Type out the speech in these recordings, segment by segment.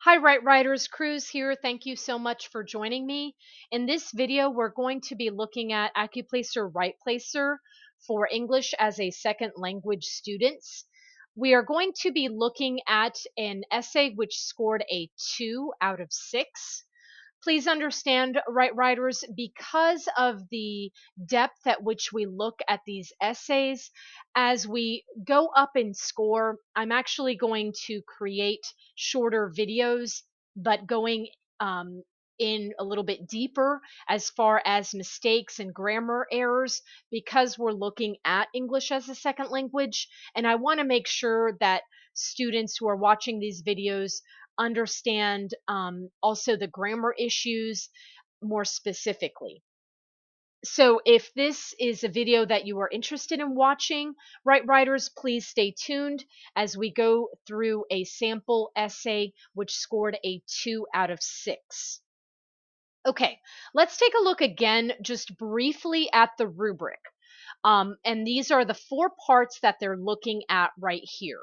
Hi, Write Writers. Cruz here. Thank you so much for joining me. In this video, we're going to be looking at Accuplacer Writeplacer for English as a second language students. We are going to be looking at an essay which scored a 2 out of 6. Please understand, Write Writers, because of the depth at which we look at these essays, as we go up in score, I'm actually going to create shorter videos, but going in a little bit deeper as far as mistakes and grammar errors because we're looking at English as a second language. And I want to make sure that students who are watching these videos understand also the grammar issues more specifically. So if this is a video that you are interested in watching, Write Writers, please stay tuned as we go through a sample essay which scored a 2 out of 6. Okay, let's take a look again just briefly at the rubric. And these are the 4 parts that they're looking at right here.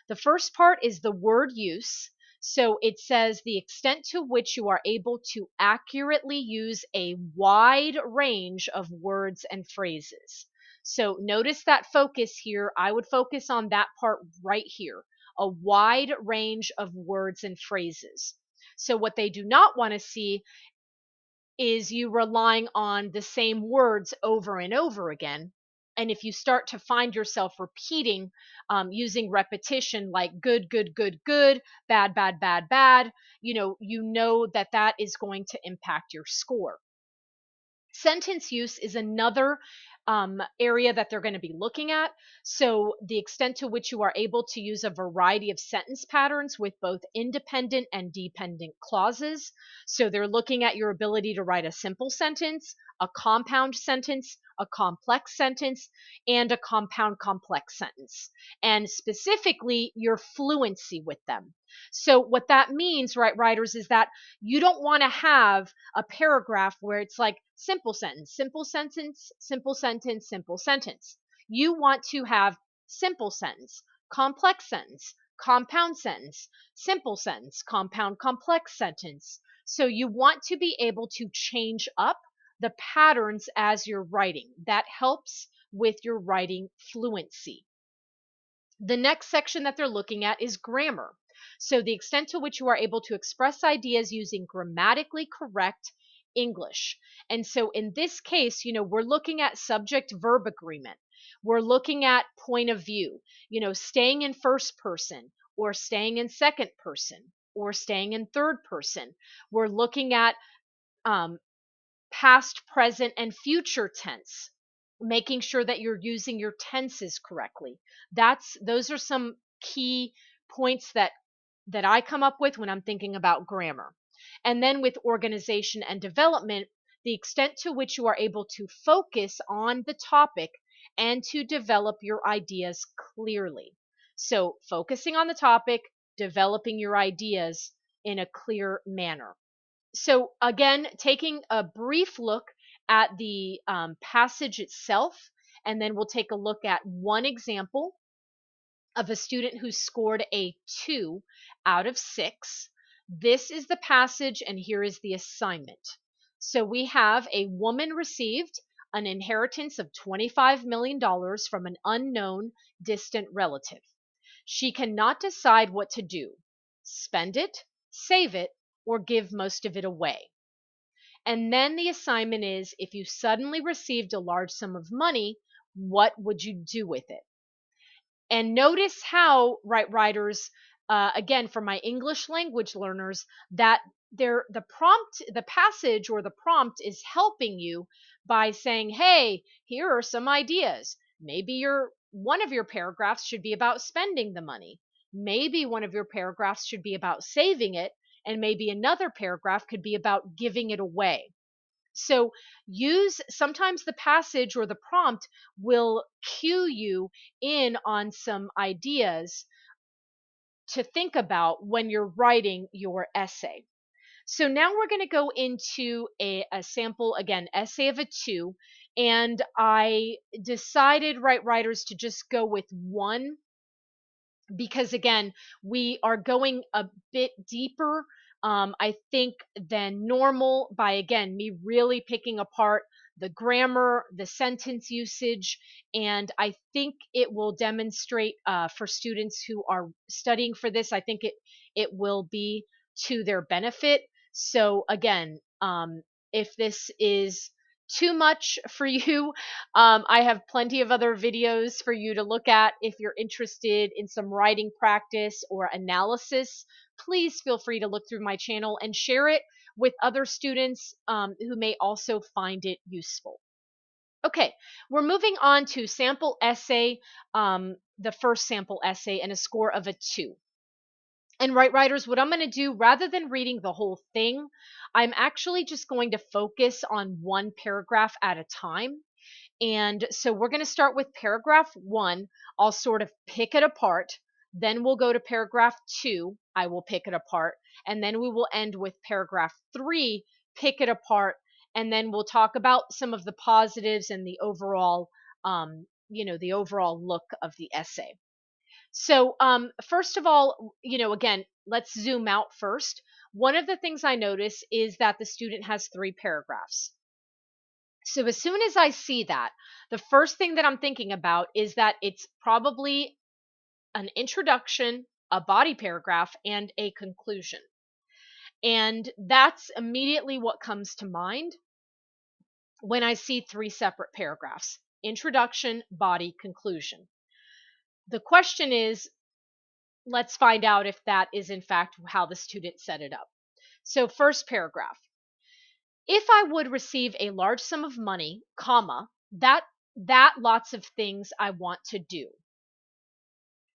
The first part is the word use. So it says the extent to which you are able to accurately use a wide range of words and phrases. So notice that focus here. I would focus on that part right here, a wide range of words and phrases. So what they do not want to see is you relying on the same words over and over again. And if you start to find yourself repeating using repetition like good, good, good, good, bad, bad, bad, bad, you know that that is going to impact your score. Sentence use is another area that they're going to be looking at. So, the extent to which you are able to use a variety of sentence patterns with both independent and dependent clauses. So, they're looking at your ability to write a simple sentence, a compound sentence, a complex sentence, and a compound complex sentence, and specifically your fluency with them. So, what that means, right, writers, is that you don't want to have a paragraph where it's like simple sentence, simple sentence, simple sentence, simple sentence. You want to have simple sentence, complex sentence, compound sentence, simple sentence, compound complex sentence. So you want to be able to change up the patterns as you're writing. That helps with your writing fluency. The next section that they're looking at is grammar. So, the extent to which you are able to express ideas using grammatically correct English. And so, in this case, we're looking at subject verb agreement. We're looking at point of view, staying in first person or staying in second person or staying in third person. We're looking at um, past, present, and future tense, making sure that you're using your tenses correctly. Those are some key points that I come up with when I'm thinking about grammar. And then with organization and development, the extent to which you are able to focus on the topic and to develop your ideas clearly. So, focusing on the topic, developing your ideas in a clear manner. So, again, taking a brief look at the passage itself, and then we'll take a look at one example of a student who scored a 2 out of 6. This is the passage, and here is the assignment. So, we have a woman received an inheritance of $25 million from an unknown distant relative. She cannot decide what to do: spend it, save it, or give most of it away. And then the assignment is, if you suddenly received a large sum of money, what would you do with it? And notice how, right, writers, again, for my English language learners, that the passage or the prompt is helping you by saying, hey, here are some ideas. Maybe one of your paragraphs should be about spending the money. Maybe one of your paragraphs should be about saving it. And maybe another paragraph could be about giving it away. So use sometimes the passage or the prompt will cue you in on some ideas to think about when you're writing your essay. So now we're going to go into a sample, again, essay of a 2. And I decided, Write Writers, to just go with one because again, we are going a bit deeper, I think, than normal by again me really picking apart the grammar, the sentence usage, and I think it will demonstrate for students who are studying for this. I think it will be to their benefit. So again, if this is too much for you, I have plenty of other videos for you to look at if you're interested in some writing practice or analysis. Please feel free to look through my channel and share it with other students who may also find it useful. Okay, we're moving on to sample essay, the first sample essay, and a score of a 2. And writers, what I'm going to do, rather than reading the whole thing, I'm actually just going to focus on one paragraph at a time. And so we're going to start with paragraph 1. I'll sort of pick it apart. Then we'll go to paragraph 2. I will pick it apart. And then we will end with paragraph 3, pick it apart. And then we'll talk about some of the positives and the overall, the overall look of the essay. So, first of all, again, let's zoom out first. One of the things I notice is that the student has 3 paragraphs. So as soon as I see that, the first thing that I'm thinking about is that it's probably an introduction, a body paragraph, and a conclusion. And that's immediately what comes to mind when I see 3 separate paragraphs: introduction, body, conclusion. The question is, let's find out if that is in fact how the student set it up. So first paragraph: if I would receive a large sum of money, comma, that lots of things I want to do.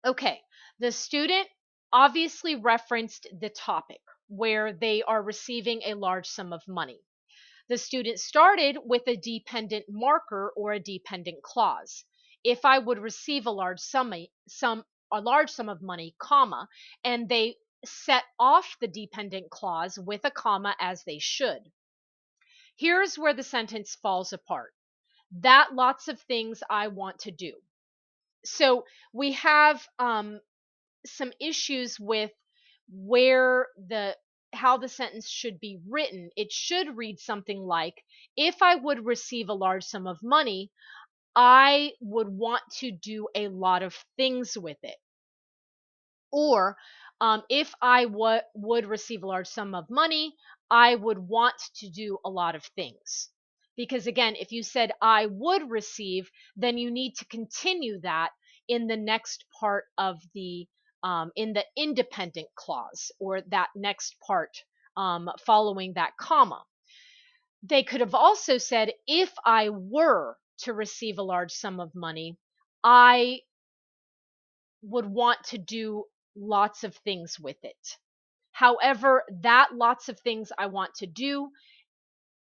Okay, the student obviously referenced the topic where they are receiving a large sum of money. The student started with a dependent marker or a dependent clause. If I would receive a large sum of money, comma, and they set off the dependent clause with a comma as they should. Here's where the sentence falls apart. That lots of things I want to do. So we have some issues with where the how the sentence should be written. It should read something like, if I would receive a large sum of money, I would want to do a lot of things with it. Or if I would receive a large sum of money, I would want to do a lot of things. Because again, if you said I would receive, then you need to continue that in the next part of in the independent clause, or that next part following that comma. They could have also said, if I were to receive a large sum of money, I would want to do lots of things with it. However, that lots of things I want to do,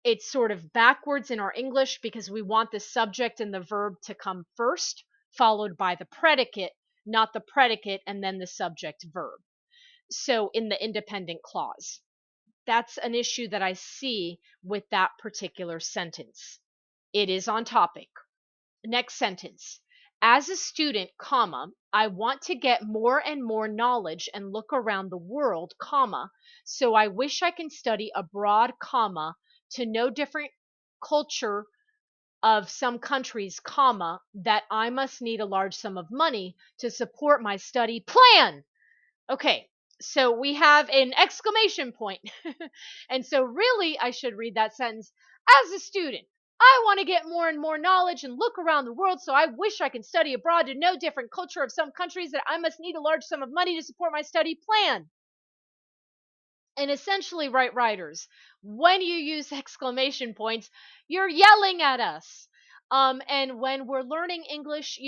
it's sort of backwards in our English because we want the subject and the verb to come first, followed by the predicate, not the predicate and then the subject verb. So in the independent clause, that's an issue that I see with that particular sentence. It is on topic. Next sentence. As a student, comma, I want to get more and more knowledge and look around the world, comma, so I wish I can study abroad, comma, to know different culture of some countries, comma, that I must need a large sum of money to support my study plan. Okay, so we have an exclamation point. And so really I should read that sentence: as a student, I want to get more and more knowledge and look around the world, so I wish I can study abroad to know different culture of some countries that I must need a large sum of money to support my study plan. And essentially, writers, when you use exclamation points, you're yelling at us. And when we're learning English,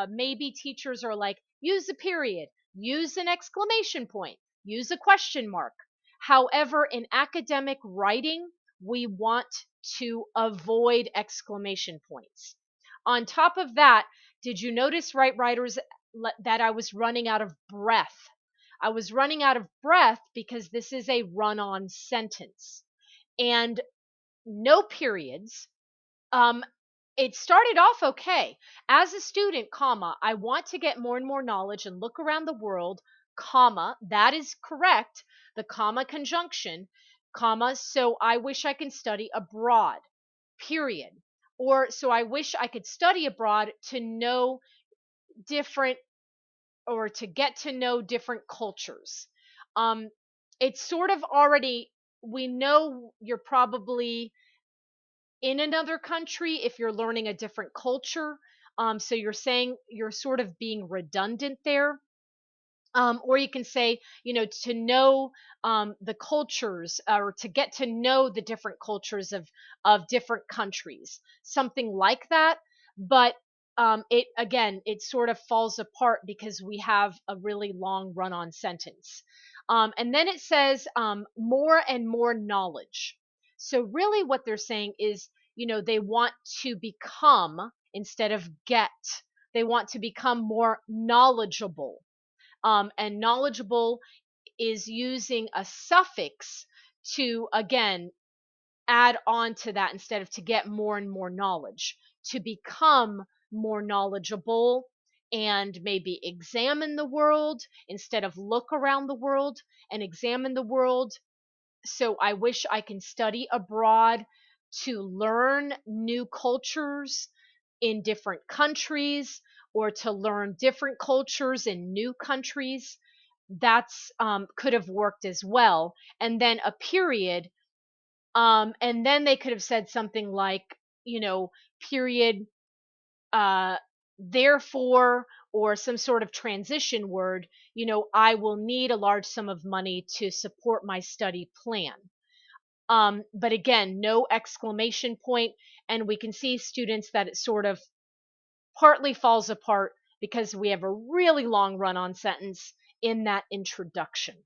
maybe teachers are like, use a period, use an exclamation point, use a question mark. However, in academic writing, we want to avoid exclamation points. On top of that, did you notice, writers, that I was running out of breath? I was running out of breath because this is a run on sentence and no periods. Um, it started off okay. As a student, comma, I want to get more and more knowledge and look around the world, comma, that is correct, the comma conjunction, comma, so I wish I can study abroad, period. Or so I wish I could study abroad to know different or to get to know different cultures. Um, it's sort of already, we know you're probably in another country if you're learning a different culture. So you're saying you're sort of being redundant there. Or you can say, to know the cultures, or to get to know the different cultures of different countries, something like that. But it again, it sort of falls apart because we have a really long run-on sentence, and then it says more and more knowledge. So really, what they're saying is, they want to become instead of get. They want to become more knowledgeable, and knowledgeable is using a suffix to, again, add on to that instead of to get more and more knowledge, to become more knowledgeable and maybe examine the world instead of look around the world and examine the world. So I wish I can study abroad to learn new cultures in different countries, or to learn different cultures in new countries. That's could have worked as well. And then a period, and then they could have said something like, period, uh, therefore, or some sort of transition word, I will need a large sum of money to support my study plan. But again, no exclamation point, and we can see, students, that it sort of partly falls apart because we have a really long run on sentence in that introduction.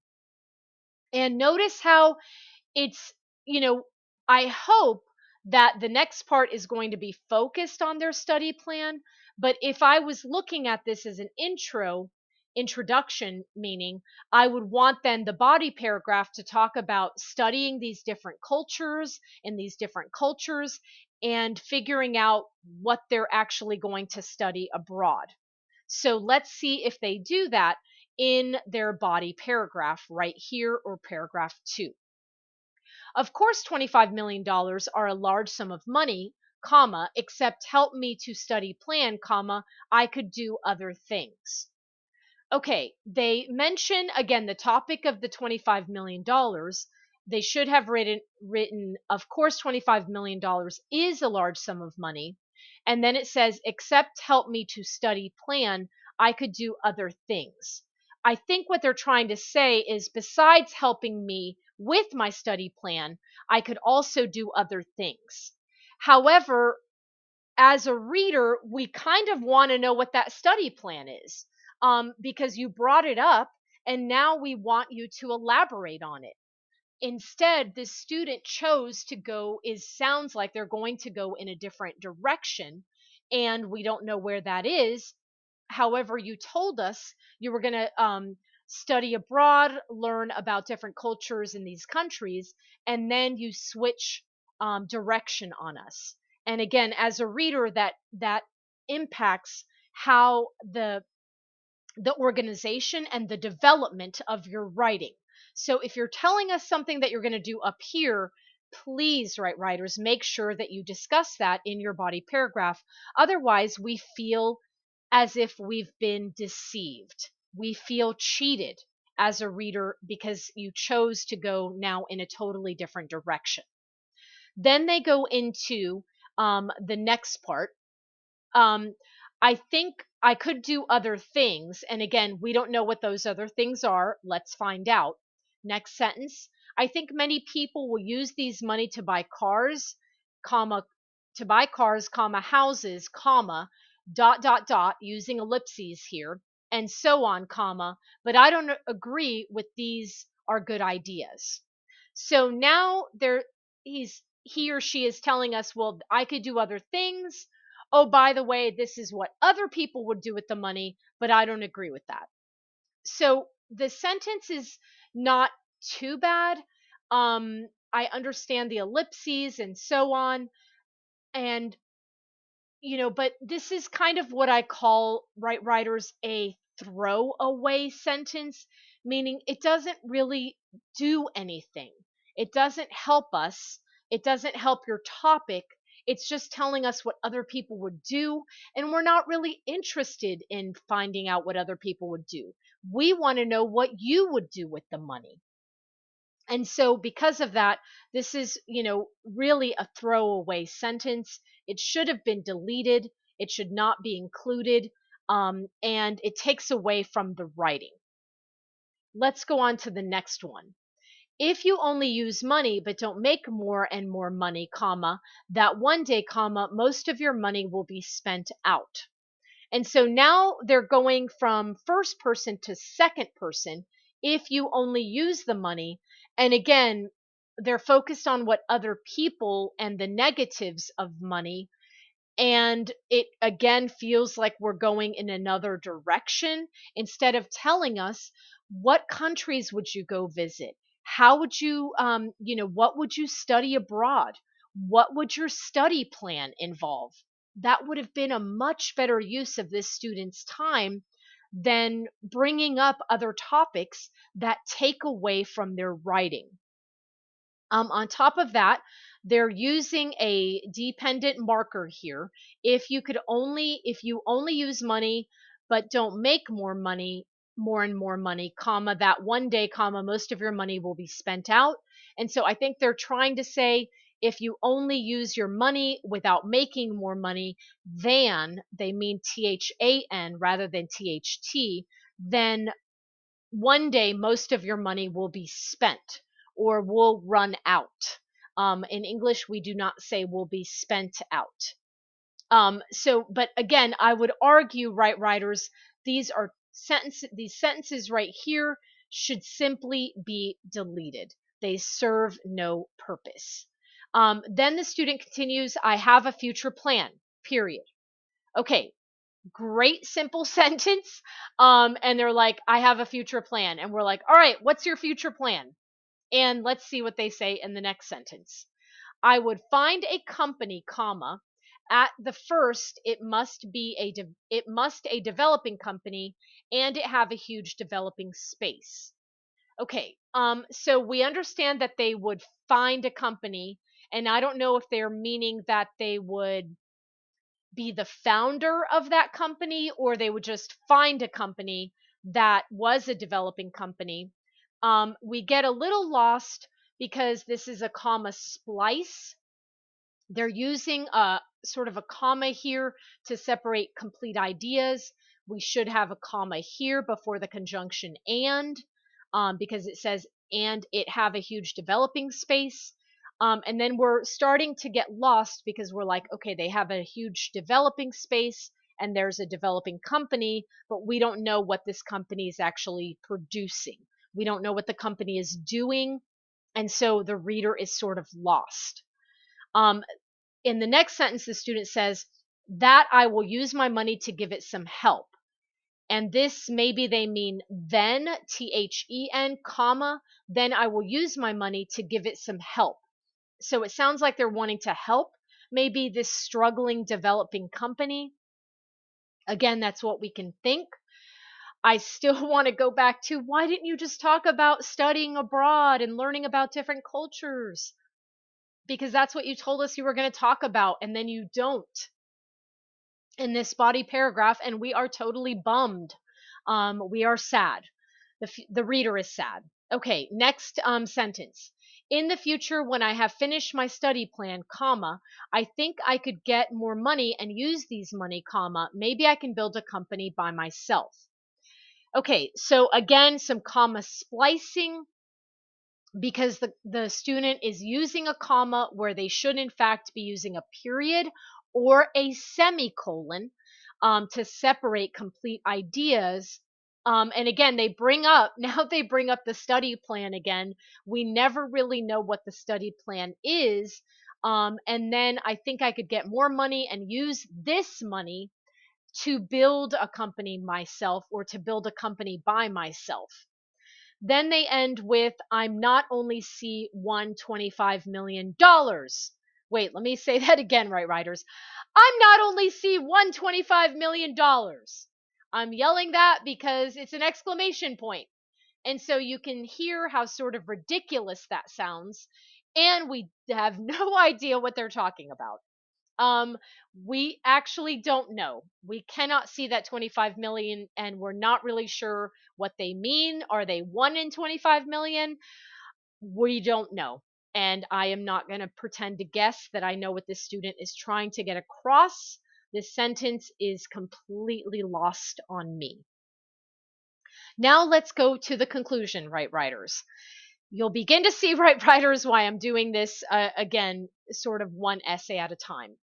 And notice how it's, you know, I hope that the next part is going to be focused on their study plan. But if I was looking at this as an introduction, meaning I would want then the body paragraph to talk about studying these different cultures and these different cultures and figuring out what they're actually going to study abroad. So let's see if they do that in their body paragraph right here, or paragraph 2. Of course, $25 million dollars are a large sum of money, comma, except help me to study plan, comma, I could do other things. Okay, they mention again the topic of the $25 million. They should have written, of course, $25 million is a large sum of money. And then it says, except help me to study plan, I could do other things. I think what they're trying to say is, besides helping me with my study plan, I could also do other things. However, as a reader, we kind of want to know what that study plan is, because you brought it up and now we want you to elaborate on it. Instead, this student chose to go, is sounds like they're going to go in a different direction, and we don't know where that is. However, you told us you were going to study abroad, learn about different cultures in these countries, and then you switch direction on us. And again, as a reader, that impacts how the organization and the development of your writing. So if you're telling us something that you're going to do up here, please, writers, make sure that you discuss that in your body paragraph. Otherwise, we feel as if we've been deceived. We feel cheated as a reader because you chose to go now in a totally different direction. Then they go into the next part. um, I think I could do other things. And again, we don't know what those other things are. Let's find out. Next sentence. I think many people will use these money to buy cars, comma, comma, houses, comma, dot, dot, dot, using ellipses here, and so on, comma, but I don't agree with these are good ideas. So now he or she is telling us, well, I could do other things. Oh, by the way, this is what other people would do with the money, but I don't agree with that. So the sentence is not too bad. I understand the ellipses and so on. And but this is kind of what I call, right, writers, a throwaway sentence, meaning it doesn't really do anything. It doesn't help us. It doesn't help your topic. It's just telling us what other people would do, and we're not really interested in finding out what other people would do. We want to know what you would do with the money. And so, because of that, this is, really a throwaway sentence. It should have been deleted. It should not be included. And it takes away from the writing. Let's go on to the next one. If you only use money but don't make more and more money, comma, that one day, comma, most of your money will be spent out. And so now they're going from first person to second person. If you only use the money, and again, they're focused on what other people and the negatives of money, and it again feels like we're going in another direction instead of telling us what countries would you go visit, how would you, what would you study abroad, what would your study plan involve. That would have been a much better use of this student's time than bringing up other topics that take away from their writing. On top of that, they're using a dependent marker here. If you only use money but don't make more money, more and more money, comma, that one day, comma, most of your money will be spent out. And so I think they're trying to say, if you only use your money without making more money, than, they mean THAN rather than THT, then one day most of your money will be spent or will run out. In English, we do not say will be spent out. But again, I would argue, right, writers, these sentences right here should simply be deleted. They serve no purpose. Then the student continues, I have a future plan, period. Okay, great simple sentence. And they're like, I have a future plan. And we're like, all right, what's your future plan? And let's see what they say in the next sentence. I would find a company, comma, at the first it must a developing company, and it have a huge developing space. Okay, so we understand that they would find a company, and I don't know if they're meaning that they would be the founder of that company or they would just find a company that was a developing company. We get a little lost because this is a comma splice. They're using a sort of a comma here to separate complete ideas. We should have a comma here before the conjunction and, because it says, and it have a huge developing space. And then we're starting to get lost because we're like, okay, they have a huge developing space and there's a developing company, but we don't know what this company is actually producing. We don't know what the company is doing. And so the reader is sort of lost. Um, in the next sentence, the student says, that I will use my money to give it some help. And this, maybe they mean then, THEN, comma, then I will use my money to give it some help. So it sounds like they're wanting to help maybe this struggling developing company. Again, that's what we can think. I still want to go back to, why didn't you just talk about studying abroad and learning about different cultures? Because that's what you told us you were going to talk about, and then you don't in this body paragraph, and we are totally bummed. We are sad. The reader is sad. Okay, next sentence. In the future, when I have finished my study plan, comma, I think I could get more money and use these money, comma, maybe I can build a company by myself. Okay, so again, some comma splicing because the student is using a comma where they should in fact be using a period or a semicolon, to separate complete ideas. And again, they bring up now they bring up the study plan again. We never really know what the study plan is. And then I think I could get more money and use this money to build a company myself or to build a company by myself. Then they end with, I'm not only see $125 million. Wait, let me say that again, right, writers. I'm not only see $125 million. I'm yelling that because it's an exclamation point. And so you can hear how sort of ridiculous that sounds. And we have no idea what they're talking about. Um, we actually don't know. We cannot see that 25 million, and we're not really sure what they mean. Are they 1 in 25 million? We don't know. And I am not going to pretend to guess that I know what this student is trying to get across. This sentence is completely lost on me. Now let's go to the conclusion, right, writers. You'll begin to see, right, writers, why I'm doing this again, sort of one essay at a time.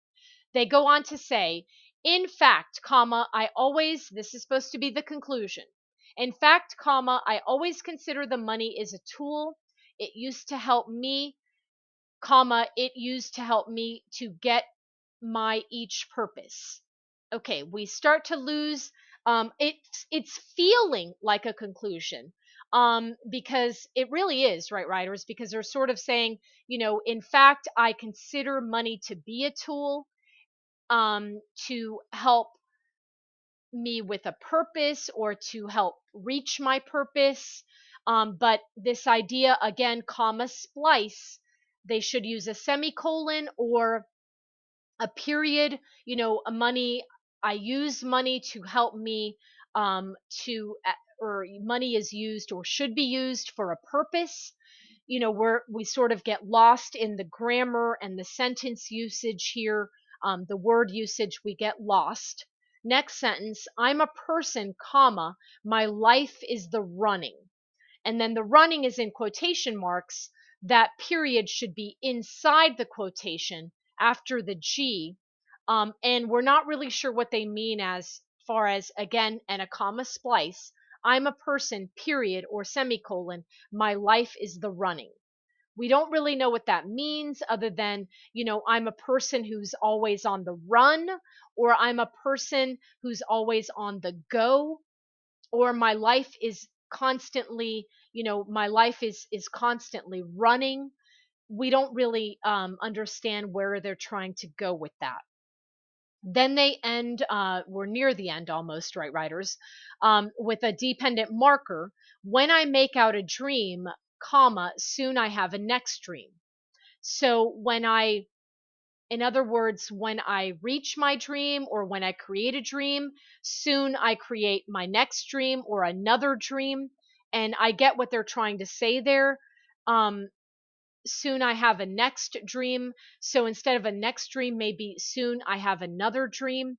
They go on to say, in fact, comma, I always, this is supposed to be the conclusion. In fact, comma, I always consider the money is a tool. It used to help me, comma, it used to help me to get my each purpose. Okay, we start to lose, it's feeling like a conclusion. Because it really is, right, writers, because they're sort of saying, in fact, I consider money to be a tool, to help me with a purpose or to help reach my purpose. But this idea, again, comma, splice, they should use a semicolon or a period, a money, I use money to help me, to, or money is used or should be used for a purpose. We sort of get lost in the grammar and the sentence usage here, the word usage, we get lost. Next sentence, I'm a person, comma, my life is the running. And then the running is in quotation marks. That period should be inside the quotation after the G. And we're not really sure what they mean as far as, again, and a comma splice. I'm a person, period, or semicolon. My life is the running. We don't really know what that means other than, I'm a person who's always on the run, or I'm a person who's always on the go, or my life is constantly, my life is constantly running. We don't really understand where they're trying to go with that. Then they end, we're near the end almost, right, writers, with a dependent marker. When I make out a dream, comma, soon I have a next dream. So in other words, when I reach my dream or when I create a dream, soon I create my next dream or another dream. And I get what they're trying to say there. Um, Soon I have a next dream. So instead of a next dream, maybe soon I have another dream.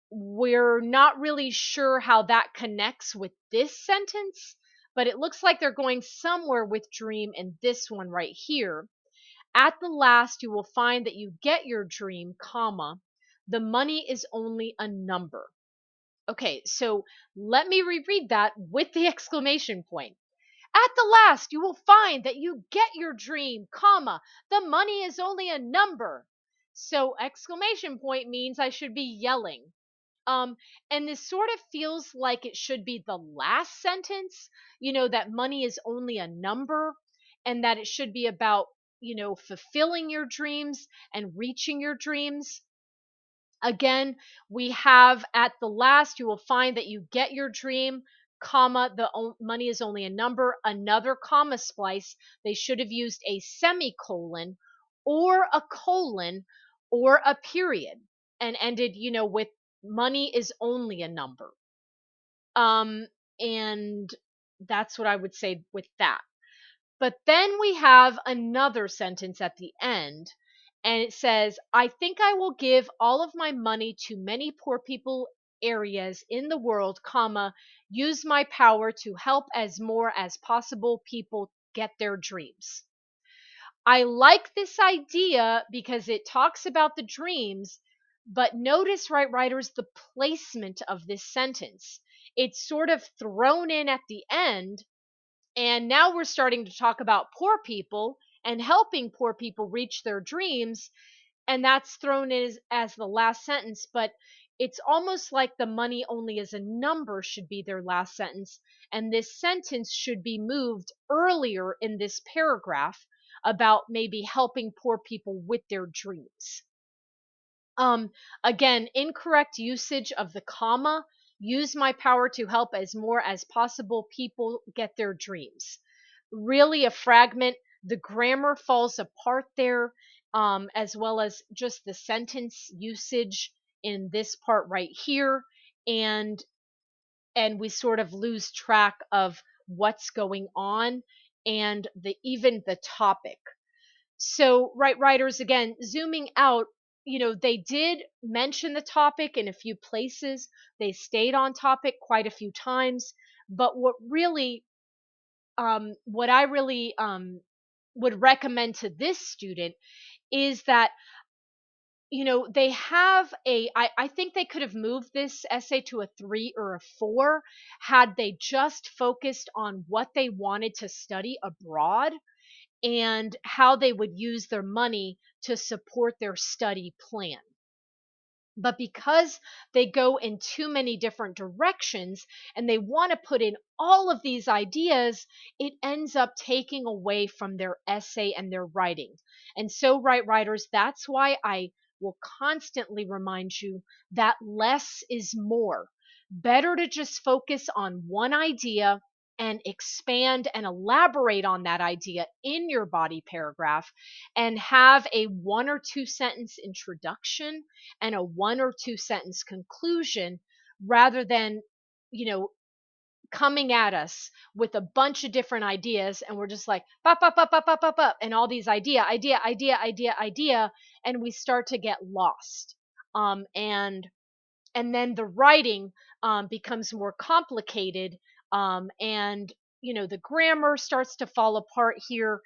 We're not really sure how that connects with this sentence, but it looks like they're going somewhere with dream in this one right here. At the last, you will find that you get your dream, comma, the money is only a number. Okay, so let me reread that with the exclamation point. At the last, you will find that you get your dream, comma, the money is only a number. So exclamation point means I should be yelling. Um, and this sort of feels like it should be the last sentence, that money is only a number, and that it should be about, fulfilling your dreams and reaching your dreams. Again, we have at the last, you will find that you get your dream, comma, money is only a number, another comma splice. They should have used a semicolon or a colon or a period and ended, with money is only a number. Um, and that's what I would say with that. But then we have another sentence at the end, and it says, I think I will give all of my money to many poor people areas in the world, comma, use my power to help as more as possible people get their dreams. I like this idea because it talks about the dreams, but notice, right, writers, the placement of this sentence. It's sort of thrown in at the end, and now we're starting to talk about poor people and helping poor people reach their dreams. And that's thrown in as the last sentence. But, it's almost like the money only as a number should be their last sentence. And this sentence should be moved earlier in this paragraph about maybe helping poor people with their dreams. Um, Again, incorrect usage of the comma. Use my power to help as more as possible people get their dreams. Really a fragment. The grammar falls apart there, as well as just the sentence usage in this part right here. And we sort of lose track of what's going on and even the topic. So, right writers, again, zooming out, they did mention the topic in a few places. They stayed on topic quite a few times. But what I really would recommend to this student is that, they have I think they could have moved this essay to a 3 or a 4 had they just focused on what they wanted to study abroad and how they would use their money to support their study plan. But because they go in too many different directions and they want to put in all of these ideas, it ends up taking away from their essay and their writing. And so, right writers, that's why I will constantly remind you that less is more. Better to just focus on one idea and expand and elaborate on that idea in your body paragraph and have a 1 or 2 sentence introduction and a 1 or 2 sentence conclusion rather than, you know, coming at us with a bunch of different ideas and we're just like pop pop pop pop pop pop pop and all these idea, and we start to get lost. And then the writing becomes more complicated, and the grammar starts to fall apart here,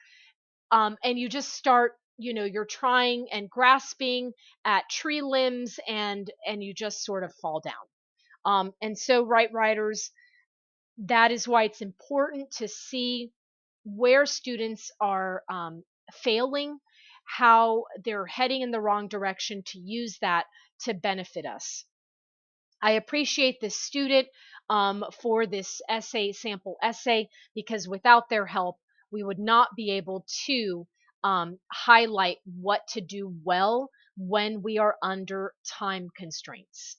and you just start, you're trying and grasping at tree limbs, and you just sort of fall down. And so, right writers, that is why it's important to see where students are failing, how they're heading in the wrong direction, to use that to benefit us. I appreciate this student for this sample essay, because without their help, we would not be able to highlight what to do well when we are under time constraints.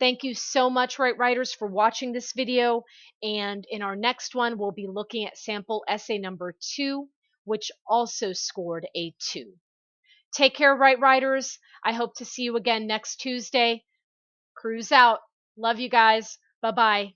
Thank you so much, Right Writers, for watching this video. And in our next one, we'll be looking at sample essay number 2, which also scored a 2. Take care, Right Writers. I hope to see you again next Tuesday. Cruise out. Love you guys. Bye bye.